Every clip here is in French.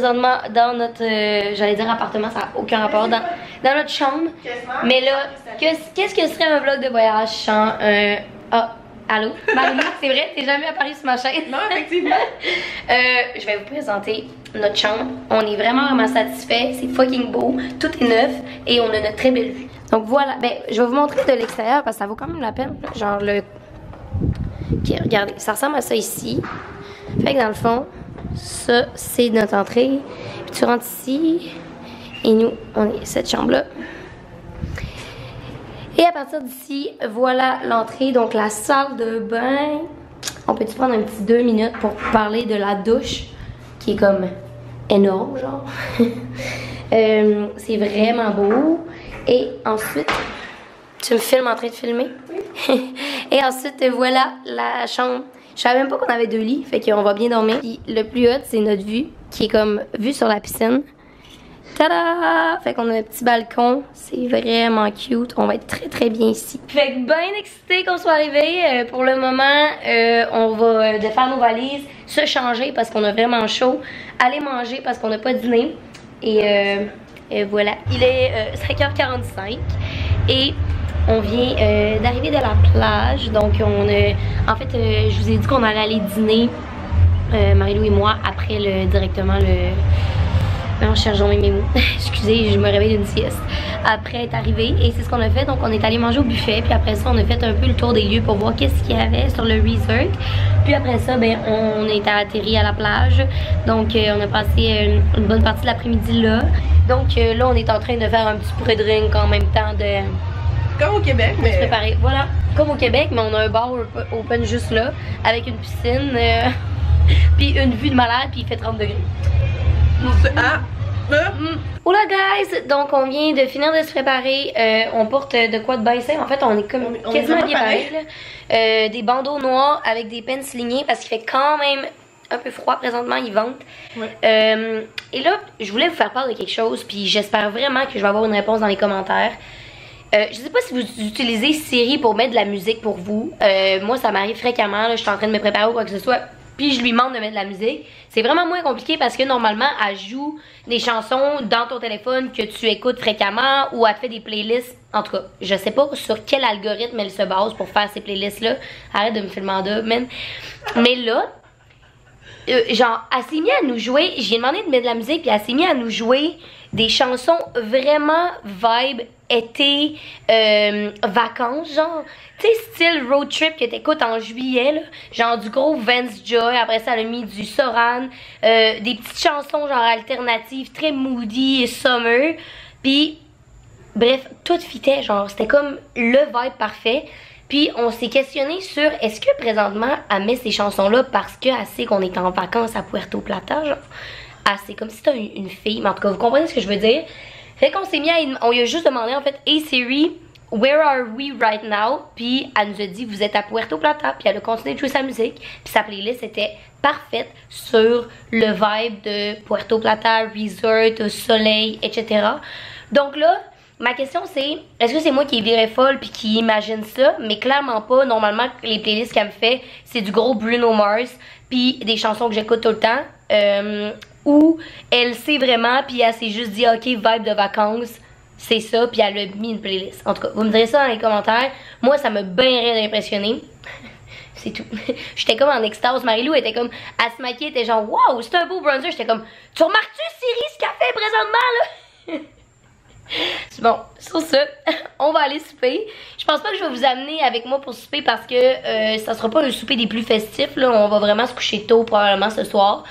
présentement dans notre, j'allais dire appartement, ça n'a aucun rapport, dans notre chambre. Mais là, qu'est-ce que serait un vlog de voyage sans allô? Marie, c'est vrai, t'es jamais apparu sur ma chaîne? Non, effectivement. Je vais vous présenter notre chambre. On est vraiment satisfait. C'est fucking beau. Tout est neuf et on a une très belle vue. Donc voilà, ben je vais vous montrer de l'extérieur parce que ça vaut quand même la peine. Genre le... Ok, regardez, ça ressemble à ça ici. Fait que dans le fond, ça c'est notre entrée. Puis tu rentres ici et nous, on est cette chambre-là. Et à partir d'ici, voilà l'entrée, donc la salle de bain. On peut-tu prendre un petit 2 minutes pour parler de la douche, qui est comme énorme, genre. C'est vraiment beau. Et ensuite, tu me filmes en train de filmer? Oui. Et ensuite, voilà la chambre. Je savais même pas qu'on avait 2 lits, fait qu'on va bien dormir. Puis le plus haut, c'est notre vue, qui est comme vue sur la piscine. Tada! Fait qu'on a un petit balcon, c'est vraiment cute, on va être très bien ici. Fait que bien excité qu'on soit arrivé. Pour le moment, on va défaire nos valises, se changer parce qu'on a vraiment chaud, aller manger parce qu'on n'a pas dîné. Et voilà, il est 5h45 et on vient d'arriver de la plage. Donc on a, en fait, je vous ai dit qu'on allait aller dîner, Marie-Lou et moi, après directement le... Non, je cherche mes mots. Excusez, je me réveille d'une sieste. Après être arrivé, et c'est ce qu'on a fait. Donc, on est allé manger au buffet. Puis après ça, on a fait un peu le tour des lieux pour voir qu'est-ce qu'il y avait sur le resort. Puis après ça, ben, on est atterri à la plage. Donc, on a passé une bonne partie de l'après-midi là. Donc, là, on est en train de faire un petit pre-drink en même temps de... Comme au Québec, mais... se préparer. Voilà, comme au Québec, mais on a un bar open juste là, avec une piscine, puis une vue de malade, puis il fait 30 degrés. Hola guys, donc on vient de finir de se préparer, on porte de quoi de baisser, en fait on est comme quasiment habillés pareil là. Des bandeaux noirs avec des pinces lignées parce qu'il fait quand même un peu froid présentement, il vente. Ouais. Et là, je voulais vous faire part de quelque chose, puis j'espère vraiment que je vais avoir une réponse dans les commentaires. Je sais pas si vous utilisez Siri pour mettre de la musique pour vous. Moi ça m'arrive fréquemment, là, je suis en train de me préparer ou quoi que ce soit. Puis je lui demande de mettre de la musique. C'est vraiment moins compliqué parce que normalement, elle joue des chansons dans ton téléphone que tu écoutes fréquemment ou elle te fait des playlists. En tout cas, je sais pas sur quel algorithme elle se base pour faire ces playlists-là. Arrête de me filmer en deux, man. Mais là, genre, elle s'est mise à nous jouer. J'ai demandé de mettre de la musique, puis elle s'est mise à nous jouer des chansons vraiment vibe, été, vacances, genre. Tu sais, style road trip que t'écoutes en juillet, là. Genre du gros Vance Joy. Après ça, elle a mis du Soran. Des petites chansons, genre alternatives, très moody et summer. Puis, bref, tout fitait, genre. C'était comme le vibe parfait. Puis, on s'est questionné sur est-ce que présentement, elle met ces chansons-là parce qu'elle sait qu'on est en vacances à Puerto Plata, genre. C'est comme si c'était une fille. Mais en tout cas, vous comprenez ce que je veux dire. Fait qu'on s'est mis à... On lui a juste demandé, en fait, Hey Siri, where are we right now? Puis elle nous a dit, vous êtes à Puerto Plata. Puis elle a continué de jouer sa musique. Puis sa playlist était parfaite sur le vibe de Puerto Plata, resort, soleil, etc. Donc là, ma question c'est, est-ce que c'est moi qui est virée folle puis qui imagine ça? Mais clairement pas. Normalement, les playlists qu'elle me fait, c'est du gros Bruno Mars. Puis des chansons que j'écoute tout le temps. Où elle sait vraiment, puis elle s'est juste dit, ok, vibe de vacances, c'est ça, puis elle a mis une playlist. En tout cas, vous me direz ça dans les commentaires. Moi, ça m'a bien rien impressionné. C'est tout. J'étais comme en extase. Marie-Lou était comme, elle se maquillait, elle était genre, wow, c'est un beau bronzer. J'étais comme, tu remarques-tu, Siri, ce qu'elle fait présentement, là? C'est bon, sur ça, on va aller souper. Je pense pas que je vais vous amener avec moi pour souper parce que ça sera pas un souper des plus festifs, là. On va vraiment se coucher tôt, probablement, ce soir.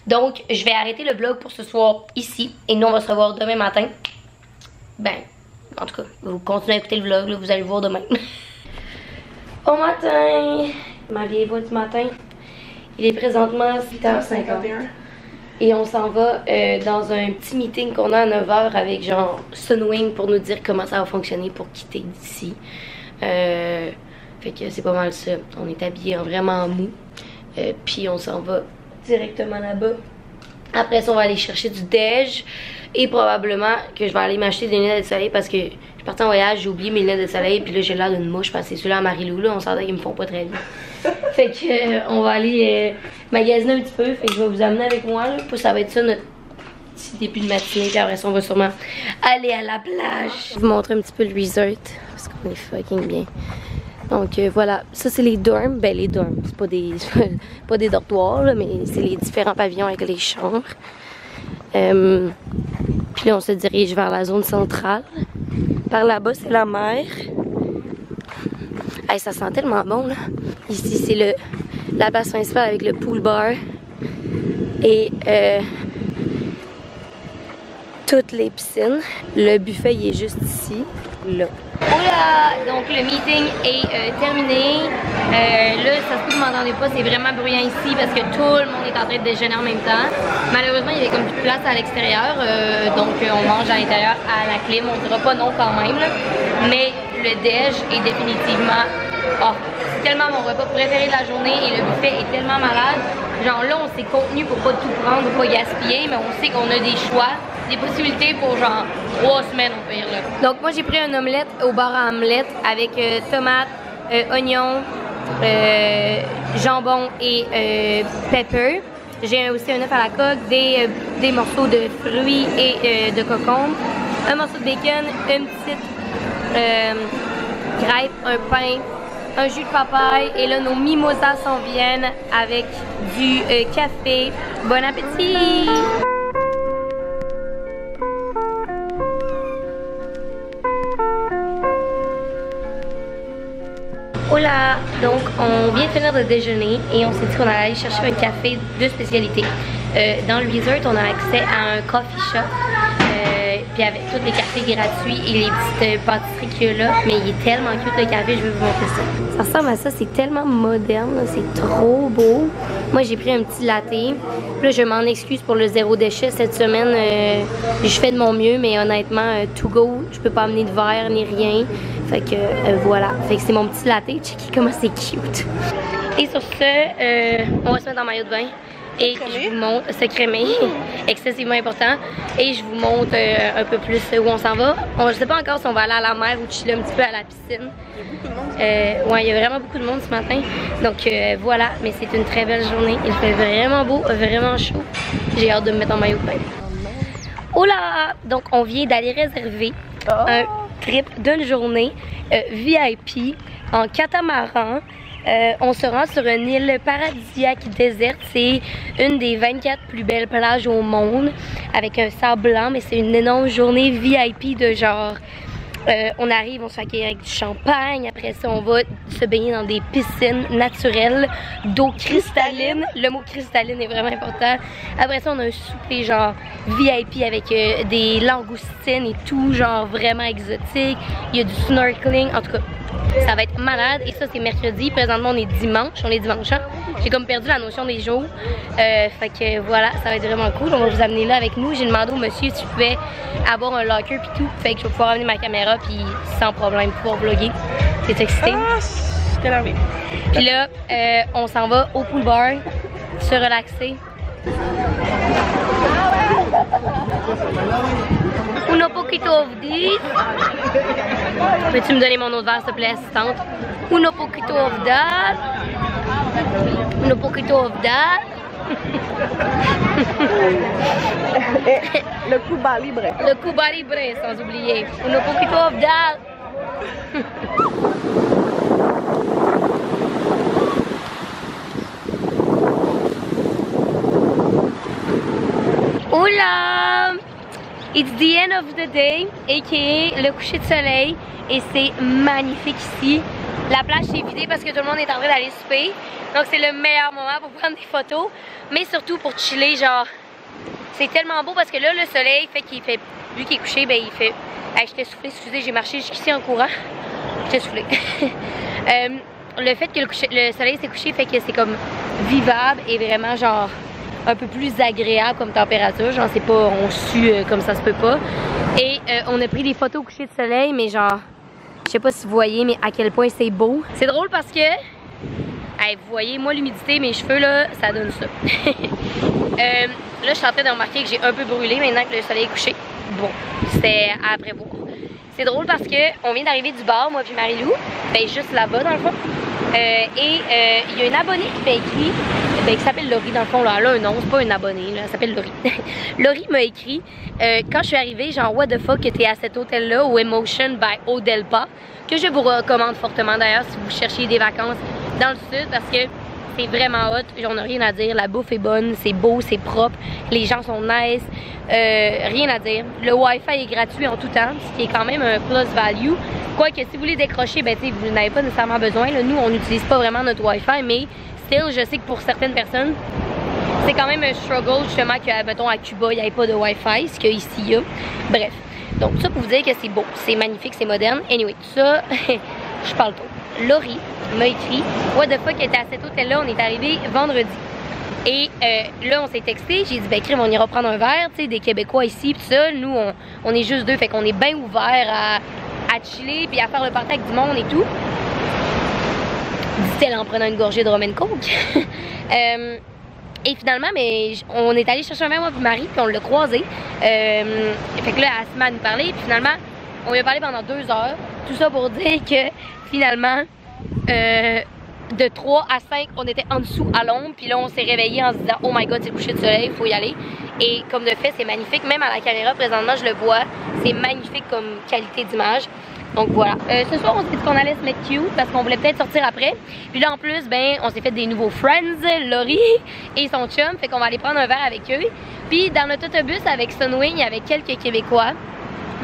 Donc, je vais arrêter le vlog pour ce soir ici. Et nous, on va se revoir demain matin. Ben, en tout cas, vous continuez à écouter le vlog, là, vous allez le voir demain. Au matin, ma vieille voix du matin. Il est présentement 6h51. Et on s'en va dans un petit meeting qu'on a à 9h avec genre Sunwing pour nous dire comment ça va fonctionner pour quitter d'ici. Fait que c'est pas mal ça. On est habillés en vraiment mou. Puis on s'en va directement là-bas. Après ça, on va aller chercher du déj. Et probablement que je vais aller m'acheter des lunettes de soleil parce que je suis partie en voyage, j'ai oublié mes lunettes de soleil. Puis là, j'ai l'air d'une mouche parce que c'est celui-là à Marie-Lou. Là, on s'entend qu'ils me font pas très bien. Fait que on va aller magasiner un petit peu. Fait que je vais vous amener avec moi. Là. Puis ça va être ça notre petit début de matinée, puis après ça, on va sûrement aller à la plage. Je vais vous montrer un petit peu le resort, parce qu'on est fucking bien. Donc voilà, ça c'est les dorms. Ben les dorms, c'est pas des, pas des dortoirs, là, mais c'est les différents pavillons avec les chambres. Puis là, on se dirige vers la zone centrale. Par là-bas, c'est la mer. Hey, ça sent tellement bon, là. Ici, c'est la place principale avec le pool bar. Et toutes les piscines. Le buffet, il est juste ici, là. Voilà, donc le meeting est terminé. Là, ça se peut que vous m'entendez pas, c'est vraiment bruyant ici parce que tout le monde est en train de déjeuner en même temps. Malheureusement, il y avait comme plus de place à l'extérieur, donc on mange à l'intérieur à la clim. On dira pas non quand même, là. Mais le déj est définitivement... Oh, c'est tellement mon repas préféré de la journée et le buffet est tellement malade. Genre là, on s'est contenu pour pas tout prendre, pour pas gaspiller, mais on sait qu'on a des choix, des possibilités pour genre 3 semaines au pire là. Donc moi j'ai pris un omelette au bar à omelette avec tomates, oignons, jambon et pepper. J'ai aussi un œuf à la coque, des morceaux de fruits et de concombre, un morceau de bacon, une petite crêpe, un pain, un jus de papaye et là nos mimosas s'en viennent avec du café. Bon appétit! Hola! Donc on vient de finir de déjeuner et on s'est dit qu'on allait aller chercher un café de spécialité. Dans le resort, on a accès à un coffee shop. Puis avec tous les cafés gratuits et les petites pâtisseries qu'il y a là. Mais il est tellement cute le café, je vais vous montrer ça. Ça ressemble à ça, c'est tellement moderne, c'est trop beau. Moi j'ai pris un petit latte. Là je m'en excuse pour le zéro déchet cette semaine. Je fais de mon mieux, mais honnêtement, to go, je peux pas amener de verre ni rien. Fait que voilà, fait que c'est mon petit latte. Checkez comment c'est cute. Et sur ce, on va se mettre en maillot de bain. Et je vous montre, c'est crémé, excessivement important. Et je vous montre un peu plus où on s'en va. Je sais pas encore si on va aller à la mer ou chiller un petit peu à la piscine. Il y a beaucoup de monde. Ouais, il y a vraiment beaucoup de monde ce matin. Donc voilà, mais c'est une très belle journée. Il fait vraiment beau, vraiment chaud. J'ai hâte de me mettre en maillot de bain. Oh là! Donc on vient d'aller réserver un trip d'une journée VIP en catamaran. On se rend sur une île paradisiaque déserte. C'est une des 24 plus belles plages au monde avec un sable blanc, mais c'est une énorme journée VIP de genre on arrive, on se fait accueillir avec du champagne. Après ça, on va se baigner dans des piscines naturelles d'eau cristalline. Le mot cristalline est vraiment important. Après ça, on a un souper genre VIP avec des langoustines et tout, genre vraiment exotique. Il y a du snorkeling, en tout cas. Ça va être malade et ça c'est mercredi. Présentement on est dimanche, hein? J'ai comme perdu la notion des jours. Fait que voilà, ça va être vraiment cool. On va vous amener là avec nous. J'ai demandé au monsieur si je pouvais avoir un locker puis tout. Fait que je vais pouvoir amener ma caméra puis sans problème pouvoir vlogger. C'est excité. Ah, c'était la vie. Puis là, on s'en va au pool bar, se relaxer. Uno poquito of this. Peux-tu me donner mon autre verre, s'il te plaît, assistante? Uno poquito of that. Uno poquito of that. Le Cuba Libre. Le Cuba Libre, sans oublier. Uno poquito of that. Hola! It's the end of the day, aka le coucher de soleil, et c'est magnifique ici. La plage est vidée parce que tout le monde est en train d'aller souper, donc c'est le meilleur moment pour prendre des photos, mais surtout pour chiller, genre, c'est tellement beau parce que là, le soleil fait qu'il fait, vu qu'il est couché, ben il fait, hey, j'étais soufflée, excusez, j'ai marché jusqu'ici en courant, j'étais soufflée. Le fait que le soleil s'est couché fait que c'est comme vivable et vraiment genre un peu plus agréable comme température, genre c'est pas on sue comme ça se peut pas. Et on a pris des photos au coucher de soleil, mais genre je sais pas si vous voyez mais à quel point c'est beau. C'est drôle parce que hey, vous voyez moi l'humidité, mes cheveux là ça donne ça. Là je suis en train de remarquer que j'ai un peu brûlé maintenant que le soleil est couché. Bon, c'était à prévoir. C'est drôle parce que on vient d'arriver du bar, moi puis Marie-Lou, ben juste là-bas dans le fond. Il y a une abonnée qui m'a écrit, qui s'appelle Laurie, dans le fond, là, elle a un nom, c'est pas une abonnée, là, elle s'appelle Laurie. Laurie m'a écrit, quand je suis arrivée, genre, what the fuck, que t'es à cet hôtel-là, au Emotion by Odelpa, que je vous recommande fortement d'ailleurs si vous cherchez des vacances dans le sud, parce que c'est vraiment hot, j'en ai rien à dire, la bouffe est bonne, c'est beau, c'est propre, les gens sont nice, rien à dire. Le Wi-Fi est gratuit en tout temps, ce qui est quand même un plus value. Quoique si vous voulez décrocher, ben vous n'avez pas nécessairement besoin. Là, nous, on n'utilise pas vraiment notre Wi-Fi, mais still, je sais que pour certaines personnes, c'est quand même un struggle justement que, mettons, à Cuba, il n'y avait pas de Wi-Fi, ce qu'ici il y a. Bref, donc ça pour vous dire que c'est beau, c'est magnifique, c'est moderne. Anyway, tout ça, je parle pas. Laurie m'a écrit, what the fuck, était à cet hôtel-là, on est arrivé vendredi. Et là, on s'est texté, j'ai dit, ben crime, on ira prendre un verre, tu sais, des Québécois ici, pis ça, nous, on est juste deux, fait qu'on est bien ouvert à chiller, puis à faire le party avec du monde et tout. Dit-elle en prenant une gorgée de rum and coke. Et finalement, mais on est allé chercher un verre, moi et Marie, puis on l'a croisé. Fait que là, elle se met à nous parler, puis finalement, on lui a parlé pendant 2 heures. Tout ça pour dire que finalement, de 3 à 5, on était en dessous à l'ombre. Puis là, on s'est réveillé en se disant, oh my god, c'est couché de soleil, il faut y aller. Et comme de fait, c'est magnifique. Même à la caméra, présentement, je le vois. C'est magnifique comme qualité d'image. Donc voilà. Ce soir, on s'est dit qu'on allait se mettre cute parce qu'on voulait peut-être sortir après. Puis là, en plus, ben, on s'est fait des nouveaux friends, Laurie et son chum. Fait qu'on va aller prendre un verre avec eux. Puis dans notre autobus avec Sunwing, il y avait quelques Québécois.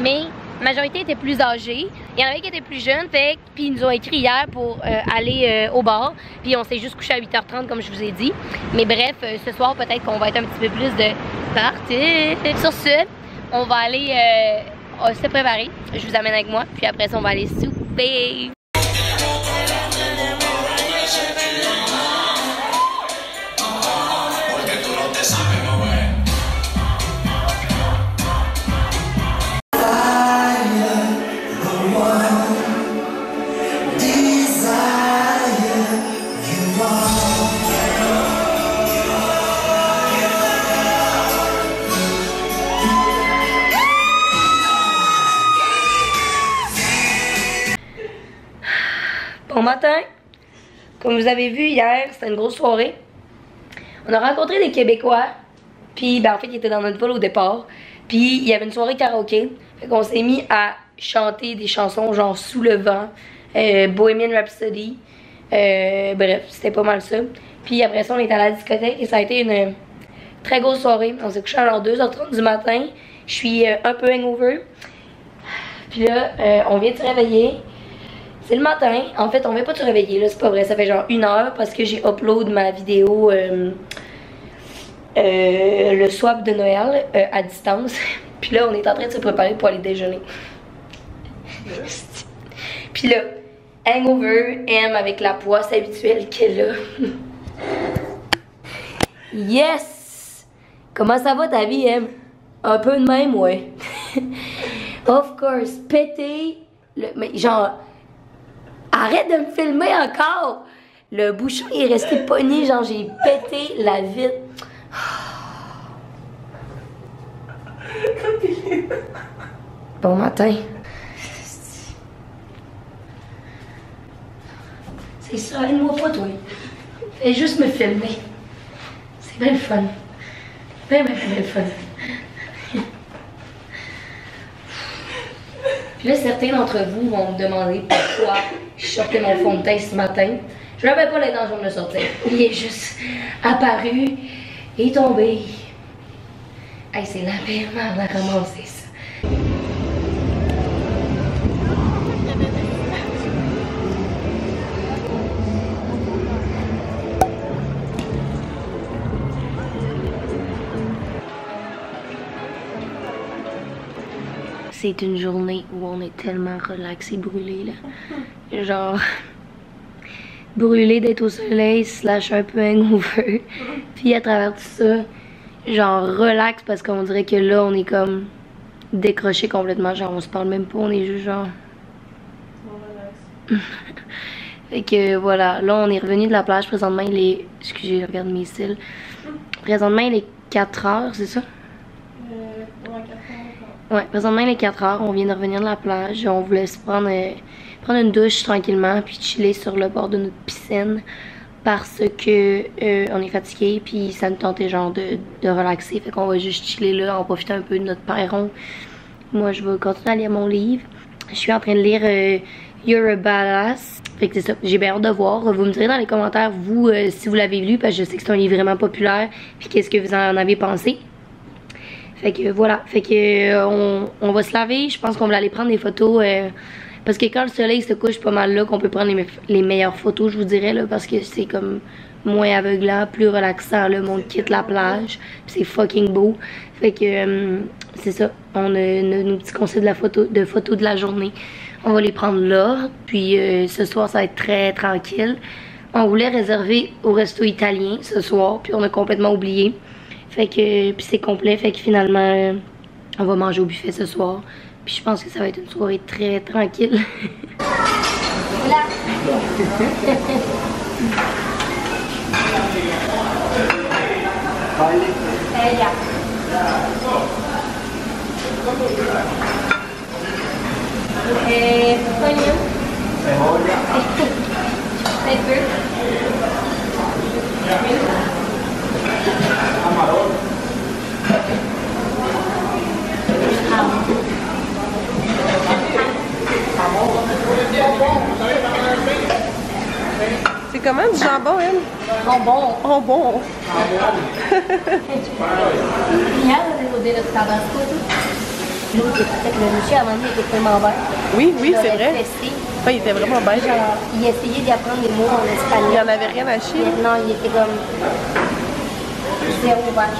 Mais la majorité était plus âgée. Il y en avait qui étaient plus jeunes. Fait puis ils nous ont écrit hier pour aller au bar. Puis on s'est juste couché à 8h30 comme je vous ai dit. Mais bref, ce soir, peut-être qu'on va être un petit peu plus de party. Sur ce, on va aller se préparer. Je vous amène avec moi. Puis après ça, on va aller souper. Bon matin, comme vous avez vu hier, c'était une grosse soirée. On a rencontré des Québécois, puis ben en fait ils étaient dans notre vol au départ. Puis il y avait une soirée karaoké, fait qu'on s'est mis à chanter des chansons genre Sous le vent, Bohemian Rhapsody, bref c'était pas mal ça. Puis après ça on est à la discothèque et ça a été une très grosse soirée. On s'est couché à genre 2h30 du matin, je suis un peu hangover. Puis là on vient de se réveiller. C'est le matin, en fait on vient pas de se réveiller là, c'est pas vrai, ça fait genre 1 heure parce que j'ai upload ma vidéo le swap de Noël à distance. Puis là on est en train de se préparer pour aller déjeuner. Puis là, hangover, M avec la poisse habituelle qu'elle a. Yes! Comment ça va ta vie, M? Un peu de même, ouais. Of course, pété, mais genre... Arrête de me filmer encore! Le bouchon il est resté pogné, genre j'ai pété la vitre. Bon matin. C'est ça, aide-moi pas toi. Fais juste me filmer. C'est bien le fun. Bien le fun. Puis là, certains d'entre vous vont me demander pourquoi je sortais mon fond de teint ce matin. Je n'avais pas l'intention de le sortir. Il est juste apparu et tombé. Hey, c'est la pire merde à commencer ça. C'est une journée où on est tellement relax et brûlé là. Genre brûlé d'être au soleil slash un peu hangover. Puis à travers tout ça, genre relax parce qu'on dirait que là on est comme décroché complètement. Genre on se parle même pas, on est juste genre... Fait que voilà, là on est revenu de la plage. Présentement il est... Excusez, regarde mes cils. Présentement il est 4h, c'est ça? Ouais, 4h. Ouais, présentement il est 4 heures, on vient de revenir de la plage. On voulait se prendre une douche tranquillement puis chiller sur le bord de notre piscine parce que on est fatigué puis ça nous tentait genre de relaxer. Fait qu'on va juste chiller là, en profiter un peu de notre perron. Moi je vais continuer à lire mon livre. Je suis en train de lire You're a Badass. Fait que c'est ça, j'ai bien hâte de voir. Vous me direz dans les commentaires, vous, si vous l'avez lu, parce que je sais que c'est un livre vraiment populaire. Puis qu'est-ce que vous en avez pensé. Fait que voilà, fait que on va se laver. Je pense qu'on va aller prendre des photos. Parce que quand le soleil se couche pas mal là, qu'on peut prendre les meilleures photos, je vous dirais, là. Parce que c'est comme moins aveuglant, plus relaxant, là. On quitte la plage. C'est fucking beau. Fait que c'est ça. On a nos petits conseils de photos de la journée. On va les prendre là. Puis ce soir, ça va être très tranquille. On voulait réserver au resto italien ce soir. Puis on a complètement oublié. Fait que, puis c'est complet. Fait que finalement, on va manger au buffet ce soir. Puis je pense que ça va être une soirée très tranquille. Voilà. C'est comment du jambon, elle? Jambon. Jambon. Hier, on a des de tabasco. Le monsieur à un moment donné était vraiment vert. Oui, oui, c'est vrai. Enfin, il était vraiment beige. Il essayait d'y apprendre des mots en espagnol. Il en avait rien à chier. Non, il était comme zéro vert.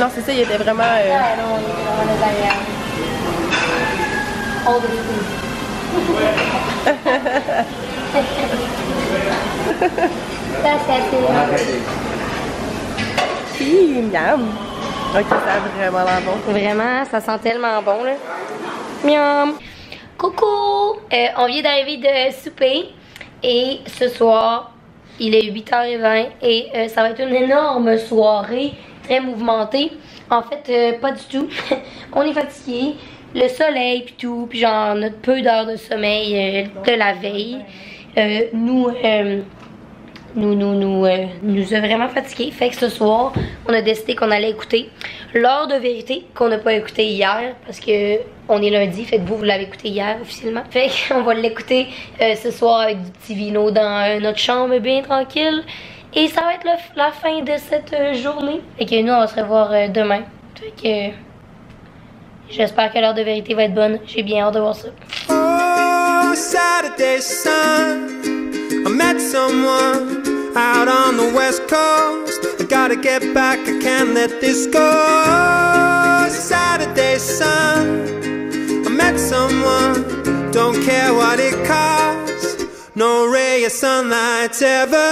Non, c'est ça, il était vraiment... non, il était vraiment désagréable. All the food. Ça, c'est assez miam. Ok, ça a vraiment l'air bon. Vraiment, ça sent tellement bon, là. Miam. Coucou! On vient d'arriver de souper. Et ce soir, il est 8h20. Et ça va être une énorme soirée. Très mouvementée. En fait, pas du tout. On est fatigué. Le soleil puis tout. Puis genre, notre peu d'heures de sommeil de la veille. Nous a vraiment fatigués. Fait que ce soir, on a décidé qu'on allait écouter L'heure de vérité qu'on n'a pas écouté hier parce que on est lundi, fait que vous l'avez écouté hier officiellement. Fait qu'on va l'écouter ce soir avec du petit vino dans notre chambre bien tranquille. Et ça va être la fin de cette journée. Fait que nous, on va se revoir demain. Fait que j'espère que l'heure de vérité va être bonne. J'ai bien hâte de voir ça. Oh, Saturday sun, I met someone out on the west coast. I gotta get back, I can't let this go. Saturday sun, I met someone, don't care what it costs. No ray of sunlight's ever